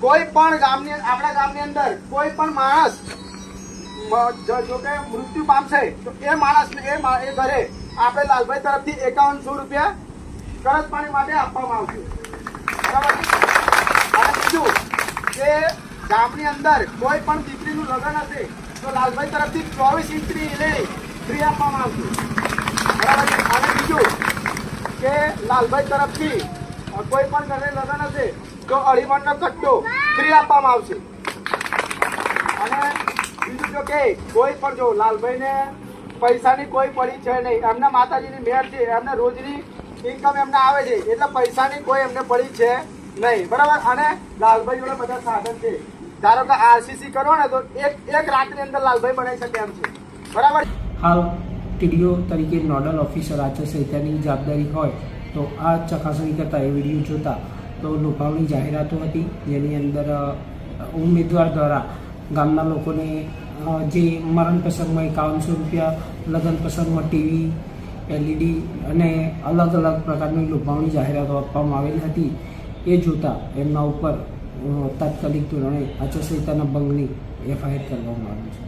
કોઈ પણ ગામની આપણા ગામની અંદર કોઈ પણ માણસ જો કે મૃત્યુ પામશે તો એ માણસને એ ઘરે આપણે લાલભાઈ તરફથી 5100 રૂપિયા કરજ પાણી માટે આપવામાં આવશે, બરાબર. અને બીજું કે ગામની અંદર કોઈ પણ દીકરીનું લગ્ન હશે તો લાલભાઈ તરફથી 24 ઇંચની એલઈડી ફ્રી આપવામાં આવશે, બરાબર. અને બીજું કે લાલભાઈ તરફથી કોઈ પણ ઘરે લગ્ન હશે તો અડીમણનો કટ્ટો ફ્રી આપવામાં આવશે. અને બીજું જો કે કોઈ પણ જો લાલભાઈને પૈસાની કોઈ પડી છે નહીં, એમના માતાજીની મહેર છે, એમને રોજની ઇન્કમ એમને આવે છે, એટલે પૈસાની કોઈ એમને પડી છે નહીં, બરાબર. અને લાલભાઈ જોડે બધા સાધન છે. ધારો કે આરસીસી કરો ને તો એક રાતની અંદર લાલભાઈ બનાવી શકે એમ છે, બરાબર. હાલ ટીડીઓ તરીકે નોડલ ઓફિસર આચાર સંહિતાની જવાબદારી હોય તો આ ચકાસણી કરતા એ વિડીયો જોતા તો લોભાવણી જાહેરાતો હતી, જેની અંદર ઉમેદવાર દ્વારા ગામના લોકોને જે મરણ પ્રસંગમાં 5100 રૂપિયા, લગ્ન પ્રસંગમાં ટીવી, એલઈડી અને અલગ અલગ પ્રકારની લોભાવણી જાહેરાતો આપવામાં આવેલી હતી. એ જોતા એમના ઉપર તાત્કાલિક ધોરણે આચાર સંહિતાના ભંગની એફઆઈઆર કરવામાં આવી છે.